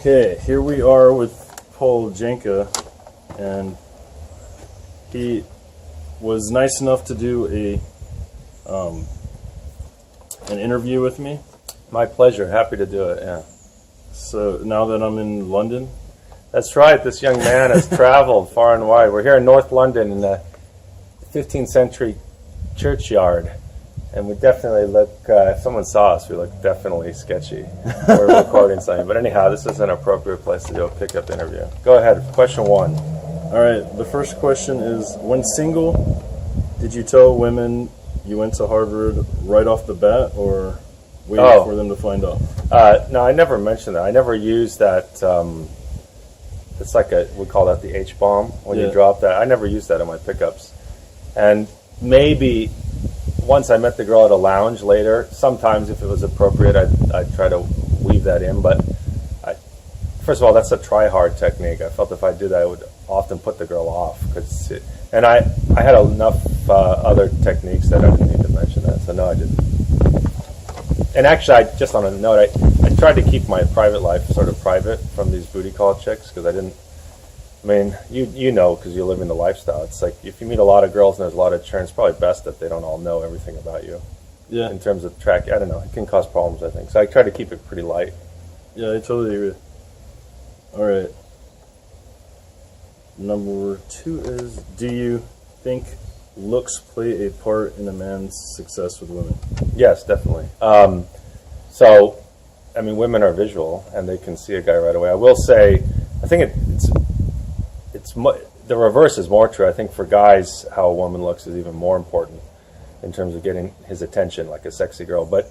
Okay, here we are with Paul Janka, and he was nice enough to do an interview with me. My pleasure. Happy to do it, yeah. So now that I'm in London? That's right. This young man has traveled far and wide. We're here in North London in the 15th century churchyard. And we definitely look, if someone saw us, we look definitely sketchy. We're recording something. But anyhow, this is an appropriate place to do a pickup interview. Go ahead. Question one. All right. The first question is, when single, did you tell women you went to Harvard right off the bat, or waited for them to find out? No, I never mentioned that. I never used that. It's like we call that the H-bomb when you drop that. I never used that in my pickups. And maybe once I met the girl at a lounge later, sometimes if it was appropriate, I'd try to weave that in. But first of all, that's a try-hard technique. I felt if I did that, it would often put the girl off. And I had enough other techniques that I didn't need to mention that. So no, I didn't. And actually, just on a note, I tried to keep my private life sort of private from these booty call chicks because I didn't. I mean, you know, because you're living the lifestyle. It's like if you meet a lot of girls and there's a lot of churn, it's probably best that they don't all know everything about you. Yeah. In terms of track, I don't know. It can cause problems, I think. So I try to keep it pretty light. Yeah, I totally agree. All right. Number 2 is, do you think looks play a part in a man's success with women? Yes, definitely. So, I mean, women are visual, and they can see a guy right away. I will say, I think the reverse is more true. I think for guys, how a woman looks is even more important in terms of getting his attention, like a sexy girl. But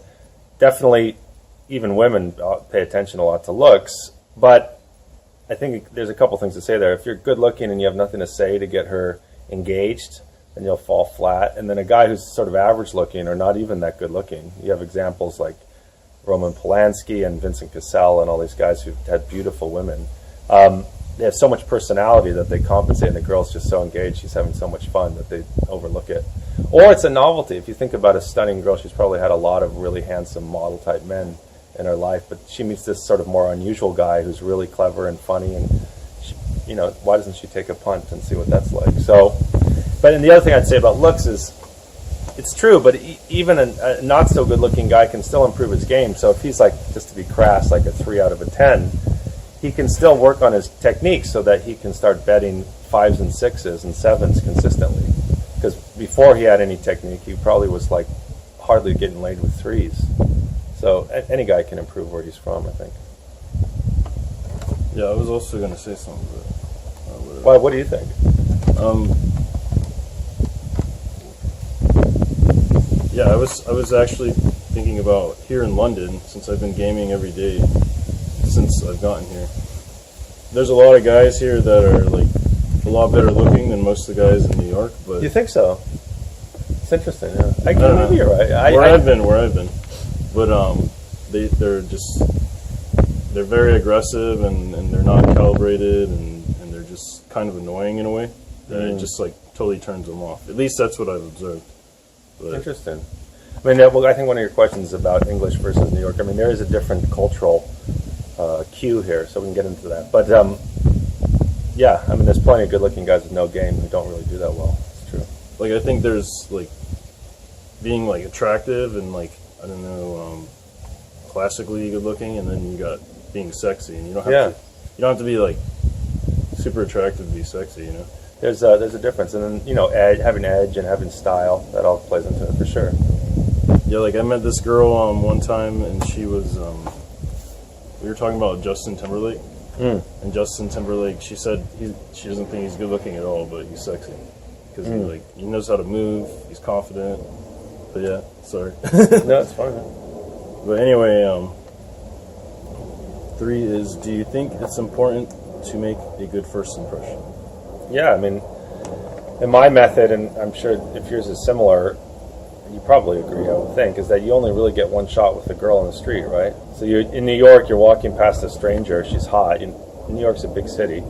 definitely, even women pay attention a lot to looks. But I think there's a couple things to say there. If you're good looking and you have nothing to say to get her engaged, then you'll fall flat. And then a guy who's sort of average looking or not even that good looking, you have examples like Roman Polanski and Vincent Cassel and all these guys who've had beautiful women. They have so much personality that they compensate, and the girl's just so engaged, she's having so much fun that they overlook it. Or it's a novelty. If you think about a stunning girl, she's probably had a lot of really handsome model-type men in her life, but she meets this sort of more unusual guy who's really clever and funny, and she, you know, why doesn't she take a punt and see what that's like? So, but and the other thing I'd say about looks is, it's true, but even a not so good-looking guy can still improve his game. So if he's like, just to be crass, like a 3 out of a 10, he can still work on his technique so that he can start betting 5s and 6s and 7s consistently. Because before he had any technique, he probably was like hardly getting laid with 3s. So any guy can improve where he's from, I think. Yeah, I was also going to say something. But, Why? What do you think? Yeah, I was actually thinking about here in London, since I've been gaming every day since I've gotten here. There's a lot of guys here that are like a lot better looking than most of the guys in New York. But You think so? It's interesting. Yeah. I don't know. Maybe you're right. Where I've been, but they're very aggressive and they're not calibrated and they're just kind of annoying in a way that it just like totally turns them off. At least that's what I've observed. But Interesting. I mean, well, I think one of your questions about English versus New York. I mean, there is a different cultural cue here, so we can get into that. But yeah, I mean, there's plenty of good-looking guys with no game who don't really do that well. It's true. like I think there's like being like attractive and like I don't know, classically good looking, and then you got being sexy, and you don't have to be like super attractive to be sexy, you know. There's a difference, and then having edge and having style, that all plays into it for sure. Yeah, like I met this girl one time, and she was we were talking about Justin Timberlake, and Justin Timberlake, she said she doesn't think he's good looking at all, but he's sexy because he knows how to move, he's confident. But yeah, sorry. No, it's fine. But anyway, 3 is, do you think it's important to make a good first impression? Yeah, I mean, in my method, and I'm sure if yours is similar, you probably agree, I would think, is that you only really get one shot with a girl on the street, right? So in New York, you're walking past a stranger, she's hot. New York's a big city.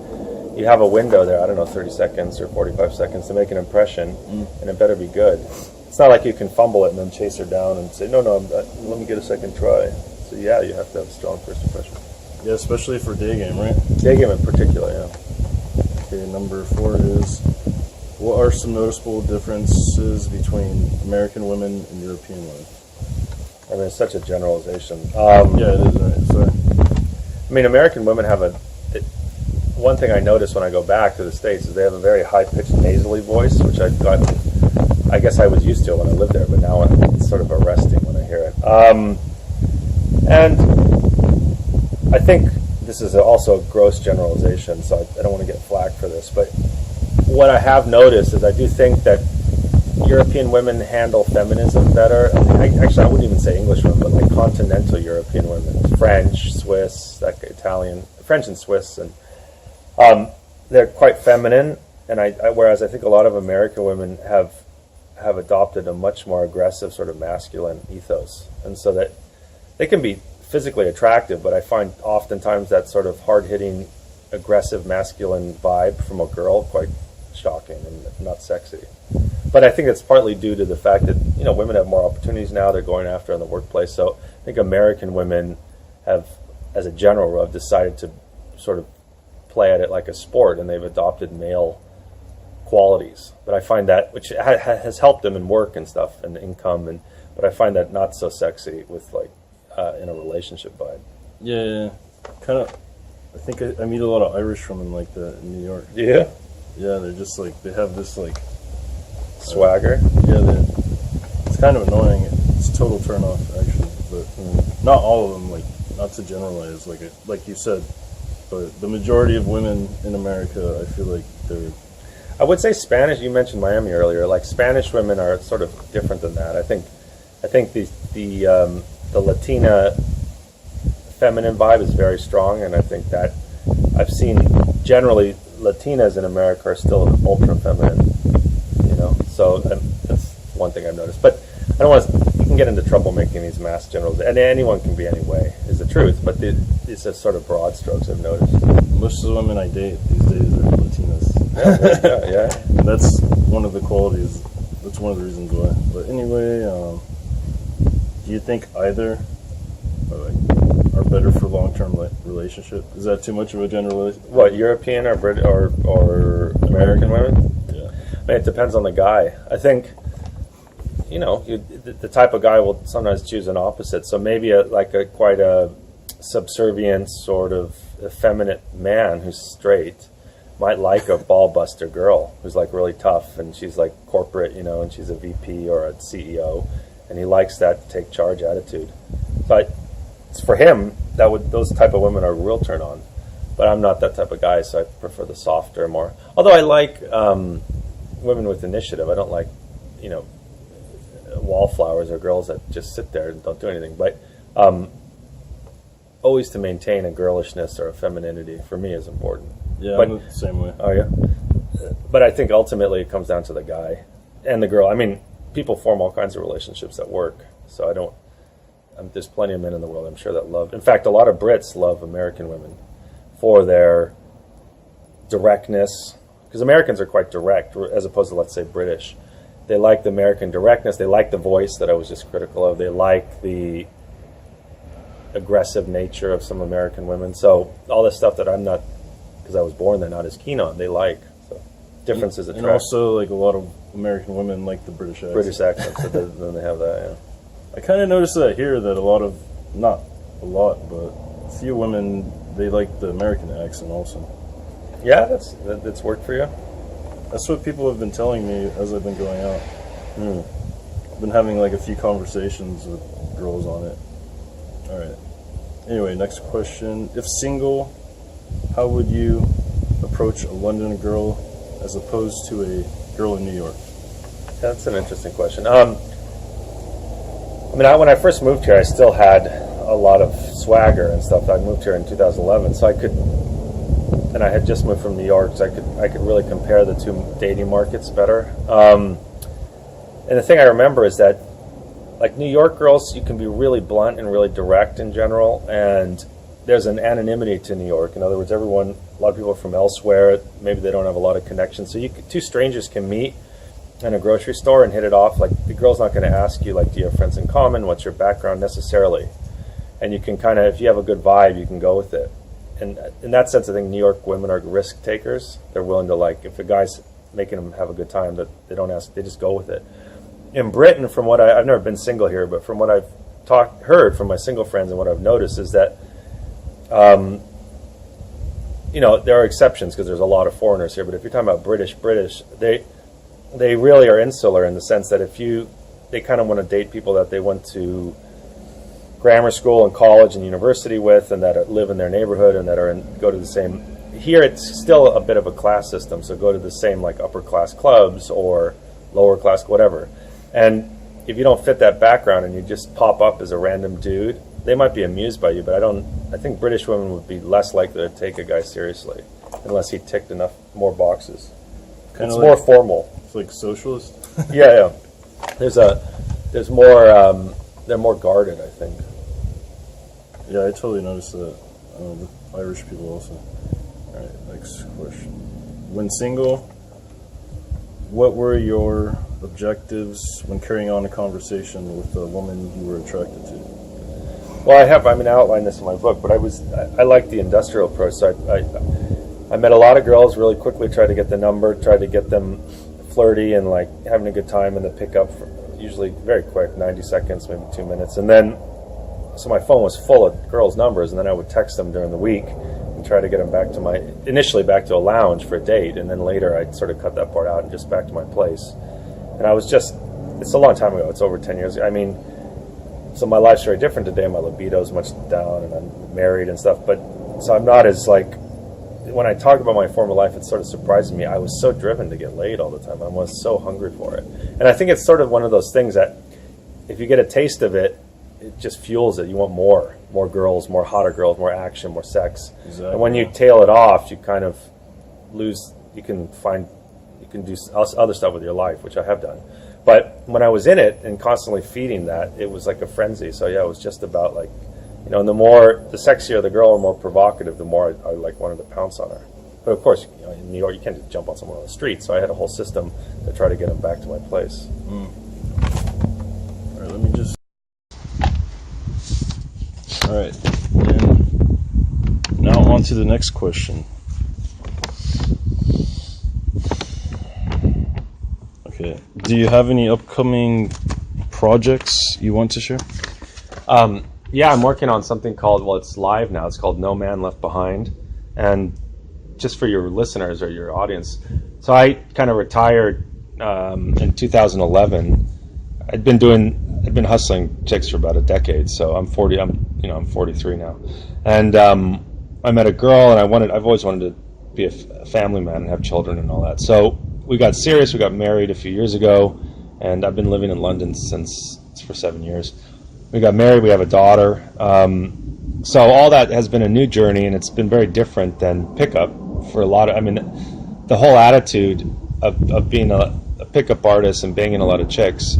You have a window there, I don't know, 30 seconds or 45 seconds to make an impression, and it better be good. It's not like you can fumble it and then chase her down and say, no, let me get a second try. So yeah, you have to have a strong first impression. Yeah, especially for day game, right? Day game in particular, yeah. Okay, number 4 is, what are some noticeable differences between American women and European women? I mean, it's such a generalization. Yeah, it is, right? Sorry. I mean, American women have one thing I notice when I go back to the States is they have a very high-pitched nasally voice, which I guess I was used to it when I lived there, but now it's sort of arresting when I hear it. And I think this is also a gross generalization, so I don't want to get flack for this, but what I have noticed is I do think that European women handle feminism better. Actually, I wouldn't even say English women, but like continental European women, French, Swiss, Italian, French and Swiss, and they're quite feminine. And whereas I think a lot of American women have adopted a much more aggressive sort of masculine ethos, and so that they can be physically attractive, but I find oftentimes that sort of hard-hitting, aggressive masculine vibe from a girl quite shocking and not sexy. But I think it's partly due to the fact that women have more opportunities now. They're going after in the workplace. So I think American women have, as a general rule, decided to sort of play at it like a sport, and they've adopted male qualities. But I find that, which has helped them in work and stuff and income, but I find that not so sexy with in a relationship vibe. Yeah, kind of. I think I meet a lot of Irish women like that in New York. Yeah? Yeah, they're just they have this swagger. Yeah, it's kind of annoying. It's a total turn off actually, but not all of them. Not to generalize, like you said, but the majority of women in America, I feel like they're. I would say Spanish. You mentioned Miami earlier. Spanish women are sort of different than that. I think the Latina feminine vibe is very strong, and I think that I've seen generally Latinas in America are still ultra feminine. So that's one thing I've noticed. But I don't want to. You can get into trouble making these mass generals, and anyone can be any way is the truth. But it's a sort of broad strokes I've noticed. Most of the women I date these days are Latinas. Yeah. And that's one of the qualities. That's one of the reasons why. But anyway, do you think either are better for long-term relationship? Is that too much of a generalization? What, European or Brit or American women? Yeah. I mean, it depends on the guy. I think, the type of guy will sometimes choose an opposite. So maybe quite a subservient sort of effeminate man who's straight might like a ball buster girl who's really tough, and she's corporate, and she's a VP or a CEO, and he likes that take charge attitude. But for him, those type of women are a real turn on. But I'm not that type of guy, so I prefer the softer, more. Although I like women with initiative. I don't like, wallflowers or girls that just sit there and don't do anything. But always to maintain a girlishness or a femininity for me is important. Yeah, I'm the same way. Oh yeah. But I think ultimately it comes down to the guy and the girl. I mean, people form all kinds of relationships at work, so there's plenty of men in the world, I'm sure, that love. In fact, a lot of Brits love American women for their directness, because Americans are quite direct, as opposed to, let's say, British. They like the American directness. They like the voice that I was just critical of. They like the aggressive nature of some American women. So all this stuff that I'm not, because I was born there, not as keen on, they like. So differences attract. And also, like, a lot of American women like the British accent. British accents, so then they have that, yeah. I kind of noticed that here, that a lot of, not a lot, but a few women, they like the American accent also. Yeah, that's worked for you? That's what people have been telling me as I've been going out. I've been having like a few conversations with girls on it. Alright. Anyway, next question. If single, how would you approach a London girl as opposed to a girl in New York? That's an interesting question. I mean, when I first moved here, I still had a lot of swagger and stuff. I moved here in 2011, so I could, and I had just moved from New York, so I could really compare the two dating markets better. And the thing I remember is that, like, New York girls, you can be really blunt and really direct in general, and there's an anonymity to New York. In other words, a lot of people are from elsewhere, maybe they don't have a lot of connections, so two strangers can meet in a grocery store and hit it off. Like, the girl's not going to ask you, like, do you have friends in common, what's your background, necessarily. And you can kind of, if you have a good vibe, you can go with it. And in that sense, I think New York women are risk takers. They're willing to, like, if a guy's making them have a good time, that they don't ask, they just go with it. In Britain, from what I've never been single here, but from what I've heard from my single friends and what I've noticed is that, there are exceptions because there's a lot of foreigners here. But if you're talking about British, they really are insular in the sense that they kind of want to date people that they went to grammar school and college and university with, and that live in their neighborhood and that go to the same. Here, it's still a bit of a class system, so go to the same, like, upper class clubs or lower class, whatever. And if you don't fit that background and you just pop up as a random dude, they might be amused by you, but I think British women would be less likely to take a guy seriously unless he ticked enough more boxes. It's more formal. It's like socialist? Yeah. There's more, they're more guarded, I think. Yeah, I totally noticed that. With Irish people also. Alright, next question. When single, what were your objectives when carrying on a conversation with a woman you were attracted to? Well, I outlined this in my book, but I like the industrial approach. So I met a lot of girls really quickly, tried to get the number, tried to get them flirty and, like, having a good time in the pickup, usually very quick, 90 seconds, maybe 2 minutes. And then, so my phone was full of girls' numbers, and then I would text them during the week and try to get them initially back to a lounge for a date, and then later I'd sort of cut that part out and just back to my place. And it's a long time ago, it's over 10 years ago. I mean, so my life's very different today, my libido's much down, and I'm married and stuff, so I'm not as, like, when I talk about my former life, it sort of surprises me. I was so driven to get laid all the time. I was so hungry for it. And I think it's sort of one of those things that if you get a taste of it, it just fuels it. You want more girls, more hotter girls, more action, more sex. Exactly. And when you tail it off, you kind of lose, you can do other stuff with your life, which I have done. But when I was in it and constantly feeding that, it was like a frenzy. So yeah, it was just about, like, and the sexier the girl and more provocative, the more I wanted to pounce on her. But of course, in New York, you can't just jump on someone on the street. So I had a whole system to try to get them back to my place. All right, let me just. All right, and now on to the next question. Okay, do you have any upcoming projects you want to share? Yeah, I'm working on something called, it's live now. It's called No Man Left Behind. And just for your listeners or your audience, so I kind of retired in 2011. I'd been hustling chicks for about a decade. So I'm 43 now. And I met a girl, and I've always wanted to be a family man and have children and all that. So we got serious. We got married a few years ago, and I've been living in London for 7 years. We got married, we have a daughter. So all that has been a new journey, and it's been very different than pickup for a lot of, the whole attitude of being a pickup artist and banging a lot of chicks,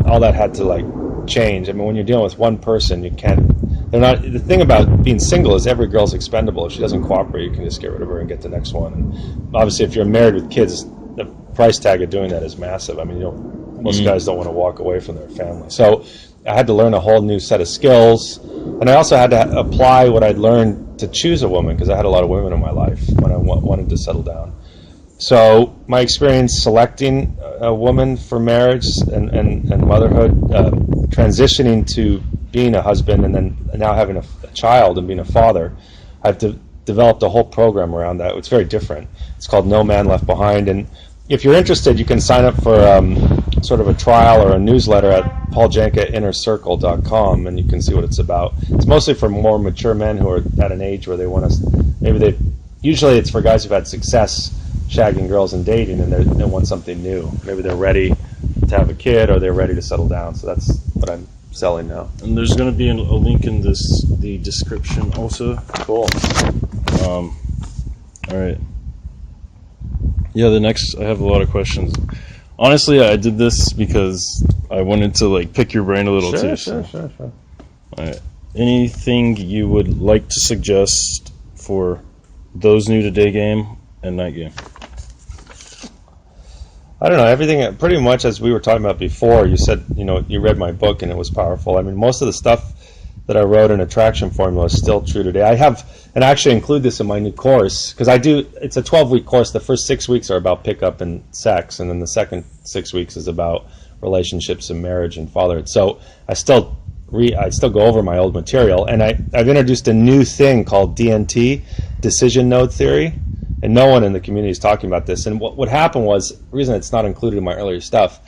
all that had to, like, change. I mean, when you're dealing with one person, you can't. They're not. The thing about being single is every girl's expendable. If she doesn't cooperate, you can just get rid of her and get the next one. And obviously, if you're married with kids, the price tag of doing that is massive. I mean, most guys don't want to walk away from their family. So I had to learn a whole new set of skills, and I also had to apply what I'd learned to choose a woman, because I had a lot of women in my life when I wanted to settle down. So my experience selecting a woman for marriage and motherhood, transitioning to being a husband, and then now having a child and being a father, I've developed a whole program around that. It's very different. It's called No Man Left Behind, and if you're interested, you can sign up for sort of a trial or a newsletter at pauljанка.com, and you can see what it's about. It's mostly for more mature men who are at an age where they want to, usually it's for guys who've had success shagging girls and dating, and they want something new. Maybe they're ready to have a kid, or they're ready to settle down. So that's what I'm selling now. And there's going to be a link in the description also. Cool. All right. Yeah, I have a lot of questions. Honestly, I did this because I wanted to pick your brain a little too. Sure. All right. Anything you would like to suggest for those new to day game and night game? I don't know, everything pretty much as we were talking about before. You said, you read my book and it was powerful. I mean, most of the stuff that I wrote in Attraction Formula is still true today. I have, and I actually include this in my new course, because it's a 12-week course. The first 6 weeks are about pickup and sex, and then the second 6 weeks is about relationships and marriage and fatherhood. So I still go over my old material, and I've introduced a new thing called DNT, Decision Node Theory, and no one in the community is talking about this. And what happened was, the reason it's not included in my earlier stuff,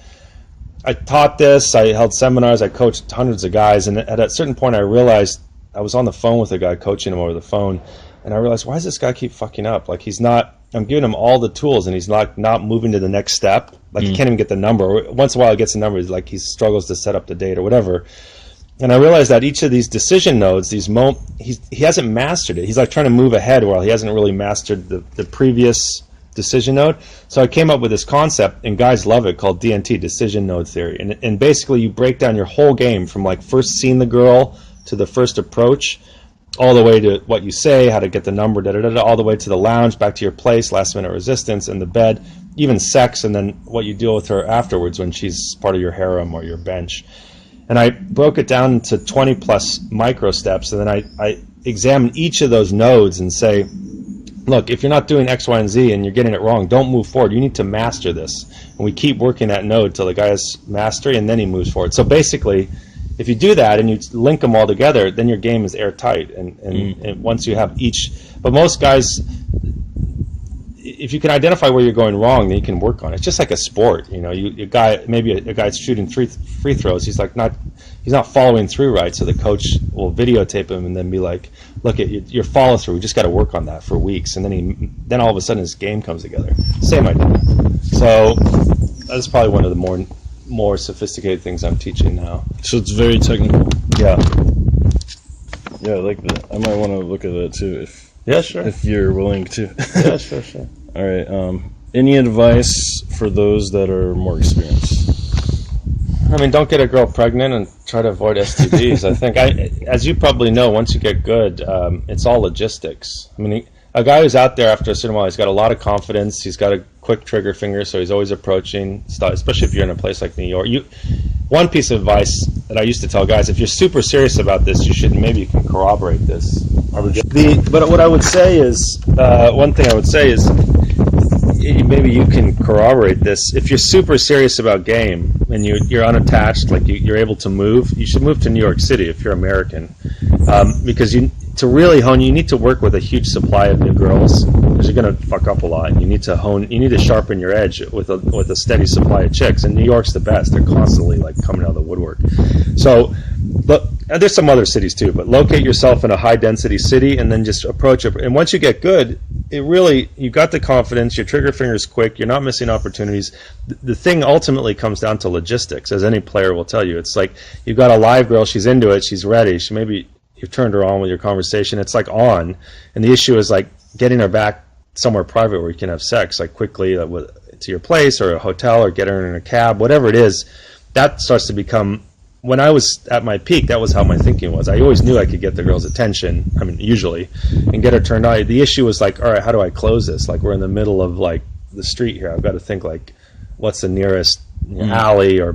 I taught this, I held seminars, I coached hundreds of guys, and at a certain point I realized, I was on the phone with a guy, coaching him over the phone, and I realized, why does this guy keep fucking up? I'm giving him all the tools, and he's not moving to the next step. He can't even get the number. Once in a while he gets the number, he struggles to set up the date or whatever. And I realized that each of these decision nodes, he hasn't mastered it. He's trying to move ahead while he hasn't really mastered the previous decision node. So I came up with this concept, and guys love it, called DNT, Decision Node Theory. And basically you break down your whole game from first seeing the girl to the first approach, all the way to what you say, how to get the number, all the way to the lounge, back to your place, last minute resistance, and the bed, even sex, and then what you deal with her afterwards when she's part of your harem or your bench. And I broke it down into 20 plus micro steps, and then I examine each of those nodes and say, look, if you're not doing X, Y, and Z and you're getting it wrong, don't move forward. You need to master this. And we keep working that node till the guy has mastery, and then he moves forward. So basically, if you do that and you link them all together, then your game is airtight. And once you have each, but most guys, if you can identify where you're going wrong, then you can work on it. It's just like a sport, a guy's shooting free throws. He's not following through right. So the coach will videotape him and then be like, look at your follow through. We just got to work on that for weeks. And then all of a sudden his game comes together. Same idea. So that's probably one of the more sophisticated things I'm teaching now. So it's very technical. Yeah. Yeah, I like that. I might want to look at that too Sure. if you're willing to. Yeah, sure. All right. Any advice for those that are more experienced? I mean, don't get a girl pregnant and try to avoid STDs. I think, as you probably know, once you get good, it's all logistics. I mean, a guy who's out there after a certain while, he's got a lot of confidence. He's got a quick trigger finger, so he's always approaching stuff, especially if you're in a place like New York. One piece of advice that I used to tell guys, if you're super serious about this, maybe you can corroborate this. But what I would say is, one thing I would say is, maybe you can corroborate this. If you're super serious about game and you're unattached, you're able to move, you should move to New York City if you're American, because to really hone, you need to work with a huge supply of new girls, because you're going to fuck up a lot. You need to sharpen your edge with a steady supply of chicks. And New York's the best. They're constantly coming out of the woodwork. So, but there's some other cities too. But locate yourself in a high density city and then just approach it. And once you get good, you got the confidence. Your trigger finger's quick. You're not missing opportunities. The thing ultimately comes down to logistics, as any player will tell you. It's you've got a live girl. She's into it. She's ready. You've turned her on with your conversation. It's on, and the issue is getting her back somewhere private where you can have sex quickly to your place or a hotel, or get her in a cab, whatever it is. That starts to become when I was at my peak, that was how my thinking was. I always knew I could get the girl's attention, I mean, usually, and get her turned on. The issue was like, all right, how do I close this? Like, we're in the middle of like the street here. I've got to think like, what's the nearest alley or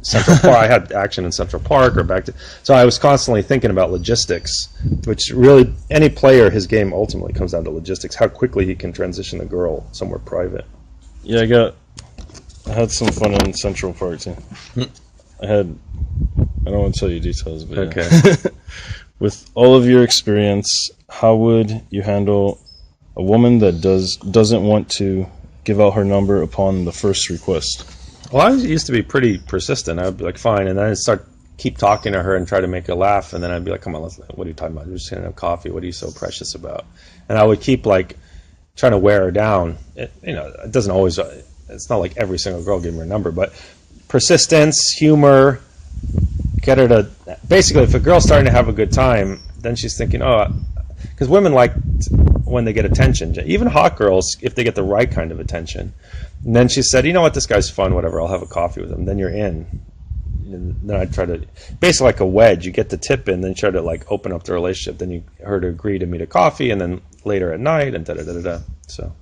Central Park? I had action in Central Park or back to. So I was constantly thinking about logistics, which really, any player, his game ultimately comes down to logistics. How quickly he can transition the girl somewhere private. Yeah, I had some fun in Central Park too. I don't want to tell you details, but okay. Yeah. With all of your experience, how would you handle a woman that doesn't want to give out her number upon the first request? Well, I used to be pretty persistent. I'd be like, fine, and then I'd keep talking to her and try to make her laugh, and then I'd be like, come on, what are you talking about? We're just gonna have coffee. What are you so precious about? And I would keep like trying to wear her down. It doesn't always. It's not like every single girl gave me her number, but persistence, humor, get her to basically. If a girl's starting to have a good time, then she's thinking, because women like when they get attention. Even hot girls, if they get the right kind of attention. And then she said, you know what, this guy's fun, whatever, I'll have a coffee with him. Then you're in. And then I try to, basically like a wedge, you get the tip in, then try to like open up the relationship. Then her to agree to meet a coffee, and then later at night, and da-da-da-da-da. So.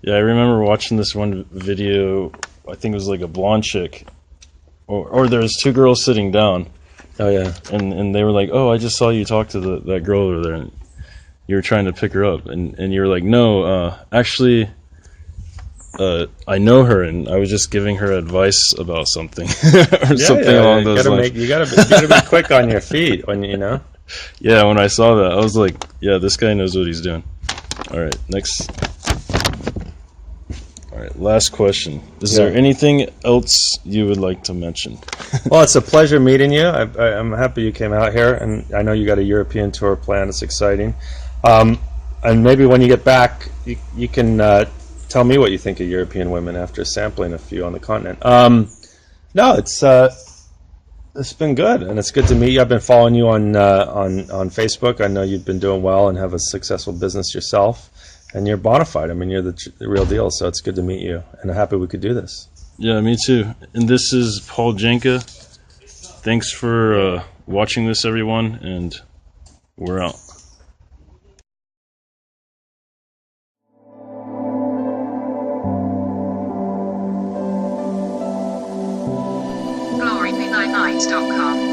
Yeah, I remember watching this one video, I think it was like a blonde chick, or there was two girls sitting down. Oh, yeah. And they were like, oh, I just saw you talk to that girl over there, and you were trying to pick her up. And you were like, no, actually... I know her, and I was just giving her advice about something, or something along those lines. You gotta be quick on your feet when you know. Yeah, when I saw that, I was like, yeah, this guy knows what he's doing. All right, next. All right, last question. Is there anything else you would like to mention? Well, it's a pleasure meeting you. I'm happy you came out here, and I know you got a European tour planned. It's exciting. And maybe when you get back, you can. Tell me what you think of European women after sampling a few on the continent. No, it's been good, and it's good to meet you. I've been following you on Facebook. I know you've been doing well and have a successful business yourself, and you're bona fide. I mean, you're the real deal. So it's good to meet you, and I'm happy we could do this. Yeah, me too. And this is Paul Janka. Thanks for watching this, everyone, and we're out. gloryvidnights.com